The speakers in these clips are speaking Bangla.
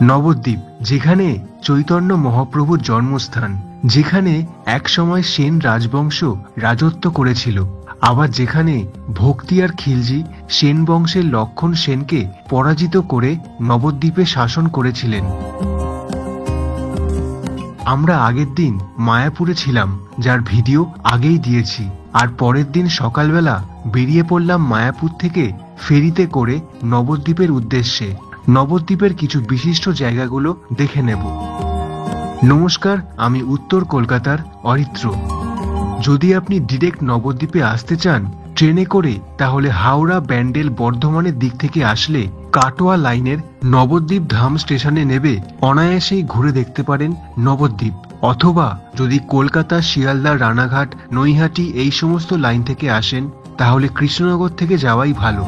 নবদ্বীপ, যেখানে চৈতন্য মহাপ্রভুর জন্মস্থান, যেখানে একসময় সেন রাজবংশ রাজত্ব করেছিল, আবার যেখানে ভক্তি আর খিলজি সেন বংশের লক্ষণ সেনকে পরাজিত করে নবদ্বীপে শাসন করেছিলেন। আমরা আগের দিন মায়াপুরে ছিলাম, যার ভিডিও আগেই দিয়েছি, আর পরের দিন সকালবেলা বেরিয়ে পড়লাম মায়াপুর থেকে ফেরিতে করে নবদ্বীপের উদ্দেশ্যে। নবদ্বীপের কিছু বিশিষ্ট জায়গাগুলো দেখে নেব। নমস্কার, আমি উত্তর কলকাতার অরিত্র। যদি আপনি ডিরেক্ট নবদ্বীপে আসতে চান ট্রেনে করে, তাহলে হাওড়া, ব্যান্ডেল, বর্ধমানের দিক থেকে আসলে কাটোয়া লাইনের নবদ্বীপ ধাম স্টেশনে নেবে অনায়াসেই ঘুরে দেখতে পারেন নবদ্বীপ। অথবা যদি কলকাতা, শিয়ালদা, রানাঘাট, নৈহাটি এই সমস্ত লাইন থেকে আসেন, তাহলে কৃষ্ণনগর থেকে যাওয়াই ভালো।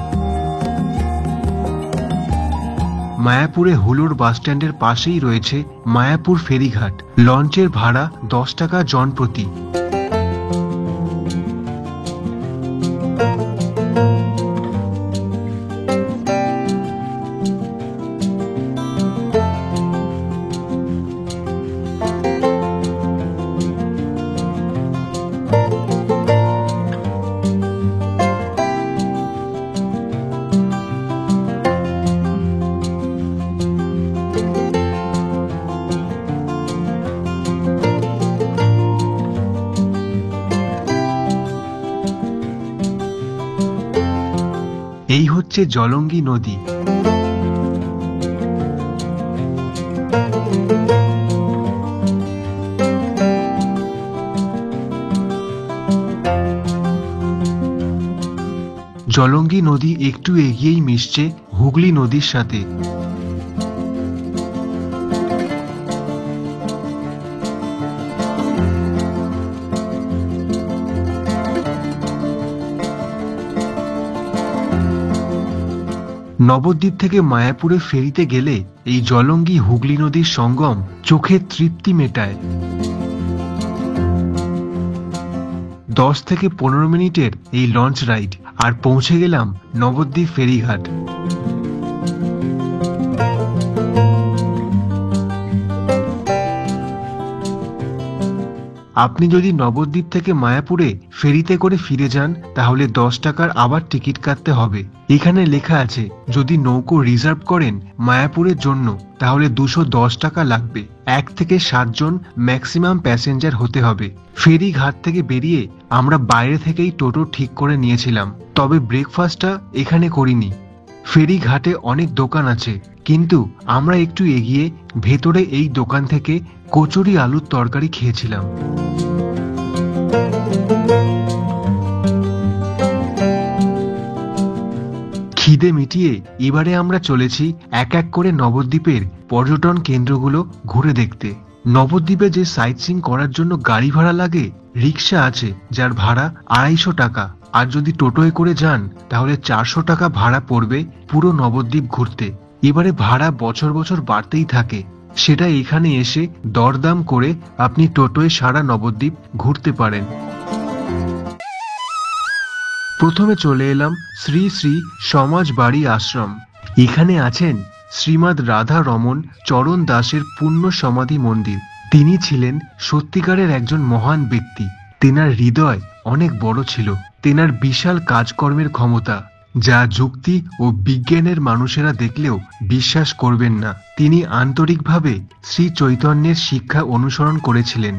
মায়াপুরে হুলোর বাসস্ট্যান্ডের পাশেই রয়েছে মায়াপুর ফেরিঘাট। লঞ্চের ভাড়া 10 টাকা জন প্রতি। এই হচ্ছে জলঙ্গি নদী। জলঙ্গি নদী একটু এগিয়েই মিশছে হুগলি নদীর সাথে। নবদ্বীপ থেকে মায়াপুরে ফেরিতে গেলে এই জলঙ্গি হুগলি নদীর সঙ্গম চোখের তৃপ্তি মেটায়। 10 থেকে 15 মিনিটের এই লঞ্চ রাইড, আর পৌঁছে গেলাম নবদ্বীপ ফেরিঘাট। আপনি যদি নবদ্বীপ থেকে মায়াপুরে ফেরিতে করে ফিরে যান, তাহলে 10 টাকার আবার টিকিট কাটতে হবে। এখানে লেখা আছে যদি নৌকো রিজার্ভ করেন মায়াপুরের জন্য, তাহলে 210 টাকা লাগবে। 1 থেকে 7 জন ম্যাক্সিমাম প্যাসেঞ্জার হতে হবে। ফেরি ঘাট থেকে বেরিয়ে আমরা বাইরে থেকেই টোটো ঠিক করে নিয়েছিলাম, তবে ব্রেকফাস্টটা এখানে করিনি। ফেরি ঘাটে অনেক দোকান আছে, কিন্তু আমরা একটু এগিয়ে ভেতরে এই দোকান থেকে কচুরি আলুর তরকারি খেয়েছিলাম। খিদে মিটিয়ে এবারে আমরা চলেছি এক এক করে নবদ্বীপের পর্যটন কেন্দ্রগুলো ঘুরে দেখতে। নবদ্বীপে যে সাইট সিইং করার জন্য গাড়ি ভাড়া লাগে, রিক্সা আছে যার ভাড়া 250 টাকা, আর যদি টোটোয় করে যান তাহলে 400 টাকা ভাড়া পড়বে পুরো নবদ্বীপ ঘুরতে। এবারে ভাড়া বছর বছর বাড়তেই থাকে, সেটা এখানে এসে দরদাম করে আপনি টোটোয় সারা নবদ্বীপ ঘুরতে পারেন। প্রথমে চলে এলাম শ্রী শ্রী সমাজ বাড়ি আশ্রম। এখানে আছেন শ্রীমৎ রাধা রমন চরণ দাসের পুণ্য সমাধি মন্দির। তিনি ছিলেন সত্যিকারের একজন মহান ব্যক্তি। তেনার হৃদয় অনেক বড় ছিল। তেনার বিশাল কাজকর্মের ক্ষমতা, যা যুক্তি ও বিজ্ঞানের মানুষেরা দেখলেও বিশ্বাস করবেন না। তিনি আন্তরিকভাবে শ্রী চৈতন্যের শিক্ষা অনুসরণ করেছিলেন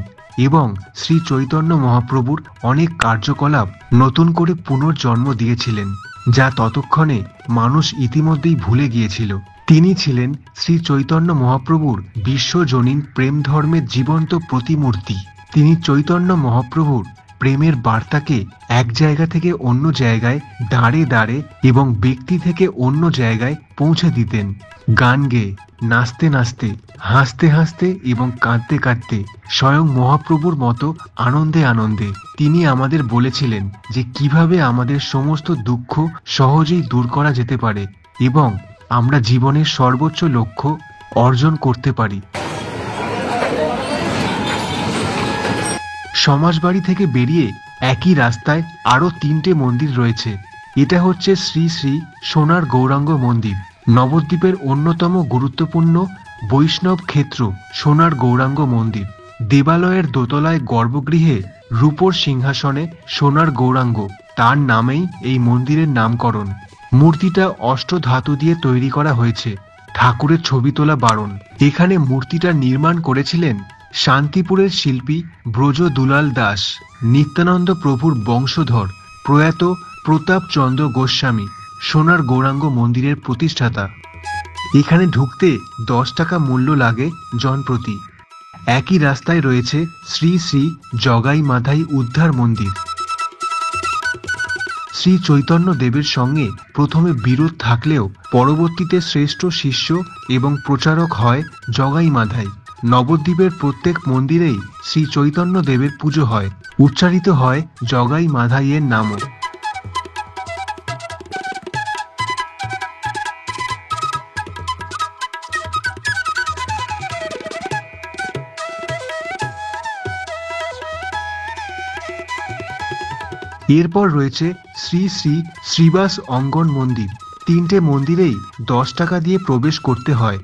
এবং শ্রী চৈতন্য মহাপ্রভুর অনেক কার্যকলাপ নতুন করে পুনর্জন্ম দিয়েছিলেন, যা ততক্ষণে মানুষ ইতিমধ্যেই ভুলে গিয়েছিল। তিনি ছিলেন শ্রী চৈতন্য মহাপ্রভুর বিশ্বজনীন প্রেম ধর্মের জীবন্ত প্রতিমূর্তি। তিনি চৈতন্য মহাপ্রভুর প্রেমের বার্তাকে এক জায়গা থেকে অন্য জায়গায় দাঁড়ে দাঁড়ে এবং ব্যক্তি থেকে অন্য জায়গায় পৌঁছে দিতেন। গান গেয়ে, নাচতে নাচতে, হাসতে হাসতে এবং কাঁদতে কাঁদতে, স্বয়ং মহাপ্রভুর মতো আনন্দে আনন্দে তিনি আমাদের বলেছিলেন যে কিভাবে আমাদের সমস্ত দুঃখ সহজেই দূর করা যেতে পারে এবং আমরা জীবনের সর্বোচ্চ লক্ষ্য অর্জন করতে পারি। সমাজবাড়ি থেকে বেরিয়ে একই রাস্তায় আরো 3টে মন্দির রয়েছে। এটা হচ্ছে শ্রী শ্রী সোনার গৌরাঙ্গ মন্দির, নবদ্বীপের অন্যতম গুরুত্বপূর্ণ বৈষ্ণব ক্ষেত্র সোনার গৌরাঙ্গ মন্দির। দেবালয়ের দোতলায় গর্ভগৃহে রূপোর সিংহাসনে সোনার গৌরাঙ্গ, তার নামেই এই মন্দিরের নামকরণ। মূর্তিটা অষ্টধাতু দিয়ে তৈরি করা হয়েছে। ঠাকুরের ছবি তোলা বারণ। এখানে মূর্তিটা নির্মাণ করেছিলেন শান্তিপুরের শিল্পী ব্রজ দুলাল দাস, নিত্যানন্দ প্রভুর বংশধর প্রয়াত প্রতাপচন্দ্র গোস্বামী, সোনার গৌরাঙ্গ মন্দিরের প্রতিষ্ঠাতা। এখানে ঢুকতে 10 টাকা মূল্য লাগে জনপ্রতি। একই রাস্তায় রয়েছে শ্রী শ্রী জগাই মাধাই উদ্ধার মন্দির। শ্রী চৈতন্য দেবের সঙ্গে প্রথমে বিরোধ থাকলেও পরবর্তীতে শ্রেষ্ঠ শিষ্য এবং প্রচারক হয় জগাই মাধাই। নবদ্বীপের প্রত্যেক মন্দিরেই শ্রী চৈতন্য দেবের পুজো হয়, উচ্চারিত হয় জগাই মাধাইয়ের নামও। এরপর রয়েছে শ্রী শ্রী শ্রীবাস অঙ্গন মন্দির। 3টে মন্দিরেই 10 টাকা দিয়ে প্রবেশ করতে হয়।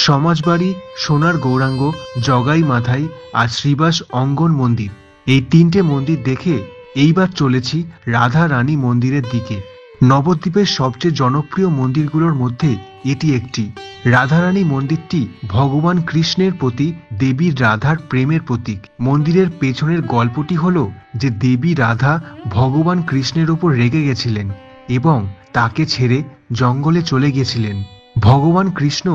সমাজবাড়ি, সোনার গৌরাঙ্গ, জগাই মাধাই আর শ্রীবাস অঙ্গন মন্দির, এই 3টে মন্দির দেখে এইবার চলেছি রাধা রানী মন্দিরের দিকে। নবদ্বীপের সবচেয়ে জনপ্রিয় মন্দিরগুলোর মধ্যে এটি একটি। রাধারানী মন্দিরটি ভগবান কৃষ্ণের প্রতি দেবী রাধার প্রেমের প্রতীক। মন্দিরের পেছনের গল্পটি হল যে দেবী রাধা ভগবান কৃষ্ণের উপর রেগে গেছিলেন এবং তাকে ছেড়ে জঙ্গলে চলে গিয়েছিলেন। ভগবান কৃষ্ণ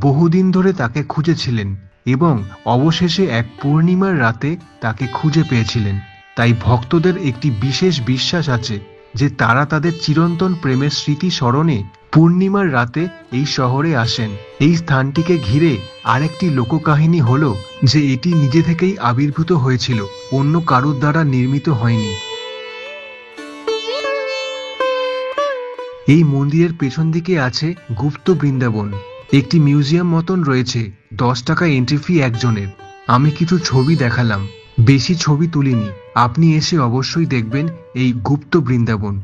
বহুদিন ধরে তাকে খুঁজেছিলেন এবং অবশেষে এক পূর্ণিমার রাতে তাকে খুঁজে পেয়েছিলেন। তাই ভক্তদের একটি বিশেষ বিশ্বাস আছে যে তারা তাদের চিরন্তন প্রেমের স্মৃতি স্মরণে পূর্ণিমার রাতে এই শহরে আসেন। এই স্থানটিকে ঘিরে আরেকটি লোককাহিনী হল যে এটি নিজে থেকেই আবির্ভূত হয়েছিল, অন্য কারুর দ্বারা নির্মিত হয়নি। এই মন্দিরের পেছন দিকে আছে গুপ্ত বৃন্দাবন। একটি মিউজিয়াম মতন রয়েছে। 10 টাকা এন্ট্রি ফি একজনের। আমি কিছু ছবি দেখালাম, বেশি ছবি তুলিনি। আপনি এসে অবশ্যই দেখবেন এই গুপ্ত বৃন্দাবন।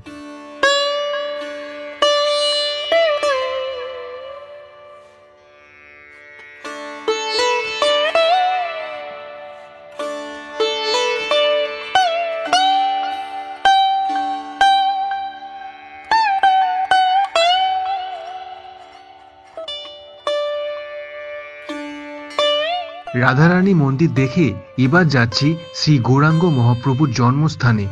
রাধারানী মন্দির দেখে এবার যাচ্ছি শ্রী গৌরাঙ্গ মহাপ্রভুর জন্মস্থানে।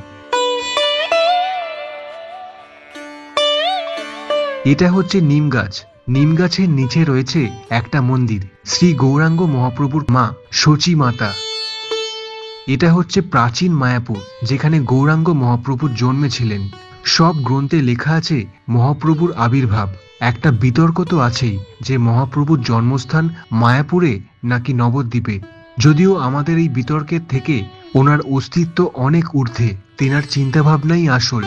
এটা হচ্ছে নিম গাছ। নিম গাছের নিচে রয়েছে একটা মন্দির, শ্রী গৌরাঙ্গ মহাপ্রভুর মা শচী মাতা। এটা হচ্ছে প্রাচীন মায়াপুর, যেখানে গৌরাঙ্গ মহাপ্রভুর জন্মেছিলেন। সব গ্রন্থে লেখা আছে মহাপ্রভুর আবির্ভাব। একটা বিতর্ক তো আছেই যে মহাপ্রভুর জন্মস্থান মায়াপুরে নাকি নবদ্বীপে। যদিও আমাদের এই বিতর্কের থেকে ওনার অস্তিত্ব অনেক ঊর্ধ্বে, তেনার চিন্তাভাবনাই আসল।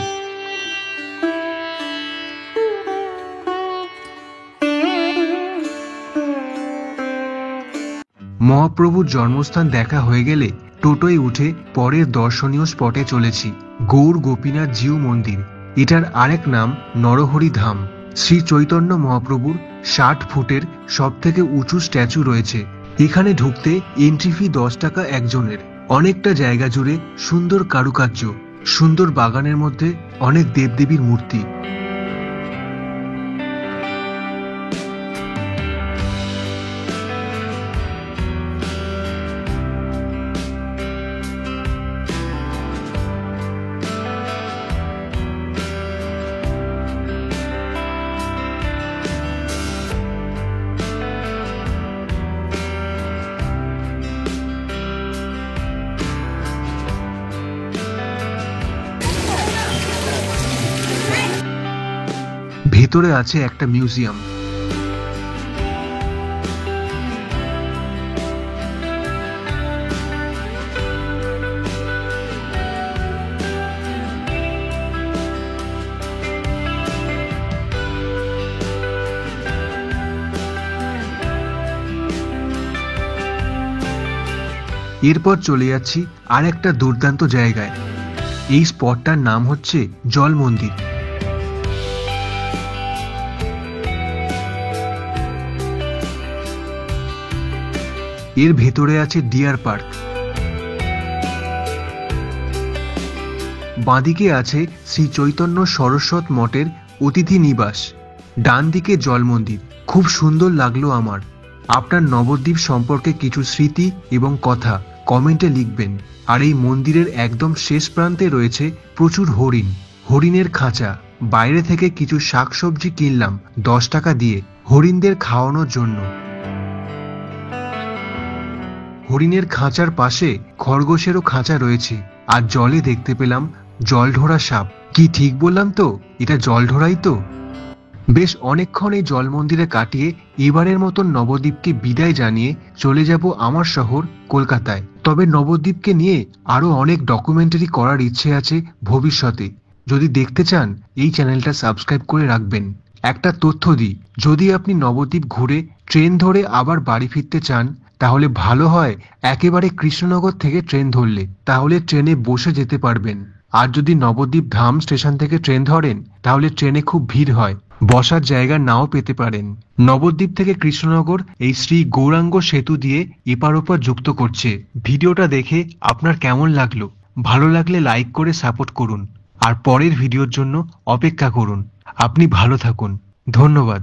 মহাপ্রভুর জন্মস্থান দেখা হয়ে গেলে টোটোয় উঠে পরের দর্শনীয় স্পটে চলেছি, গৌর গোপীনাথ জিউ মন্দির। এটার আরেক নাম নরহরি ধাম। শ্রী চৈতন্য মহাপ্রভুর 60 ফুটের সব থেকে উঁচু স্ট্যাচু রয়েছে। এখানে ঢুকতে এন্ট্রি ফি 10 টাকা একজনের। অনেকটা জায়গা জুড়ে সুন্দর কারুকার্য, সুন্দর বাগানের মধ্যে অনেক দেবদেবীর মূর্তি। ভেতরে আছে একটা মিউজিয়াম। এরপর চলে যাচ্ছি আর একটা দুর্দান্ত জায়গায়। এই স্পটটার নাম হচ্ছে জল মন্দির। এর ভেতরে আছে ডিয়ার পার্ক। বাঁদিকে আছে শ্রী চৈতন্য সরস্বত মঠের অতিথি নিবাস, ডান দিকে জল মন্দির। খুব সুন্দর লাগলো আমার। আপনার নবদ্বীপ সম্পর্কে কিছু স্মৃতি এবং কথা কমেন্টে লিখবেন। আর এই মন্দিরের একদম শেষ প্রান্তে রয়েছে প্রচুর হরিণ, হরিণের খাঁচা। বাইরে থেকে কিছু শাকসবজি কিনলাম 10 টাকা দিয়ে হরিণদের খাওয়ানোর জন্য। হরিণের খাঁচার পাশে খরগোশেরও খাঁচা রয়েছে। আর জলে দেখতে পেলাম জলঢোরা সাপ। কি ঠিক বললাম তো? এটা জলঢোরাই তো। বেশ অনেকক্ষণ এই জল মন্দিরে কাটিয়ে এবারের মতন নবদ্বীপকে বিদায় জানিয়ে চলে যাব আমার শহর কলকাতায়। তবে নবদ্বীপকে নিয়ে আরো অনেক ডকুমেন্টারি করার ইচ্ছে আছে ভবিষ্যতে। যদি দেখতে চান এই চ্যানেলটা সাবস্ক্রাইব করে রাখবেন। একটা তথ্য দিই, যদি আপনি নবদ্বীপ ঘুরে ট্রেন ধরে আবার বাড়ি ফিরতে চান তাহলে ভালো হয় একেবারে কৃষ্ণনগর থেকে ট্রেন ধরলে, তাহলে ট্রেনে বসে যেতে পারবেন। আর যদি নবদ্বীপ ধাম স্টেশন থেকে ট্রেন ধরেন তাহলে ট্রেনে খুব ভিড় হয়, বসার জায়গা নাও পেতে পারেন। নবদ্বীপ থেকে কৃষ্ণনগর এই শ্রী গৌরাঙ্গ সেতু দিয়ে এপার ওপার যুক্ত করছে। ভিডিওটা দেখে আপনার কেমন লাগলো? ভালো লাগলে লাইক করে সাপোর্ট করুন আর পরের ভিডিওর জন্য অপেক্ষা করুন। আপনি ভালো থাকুন। ধন্যবাদ।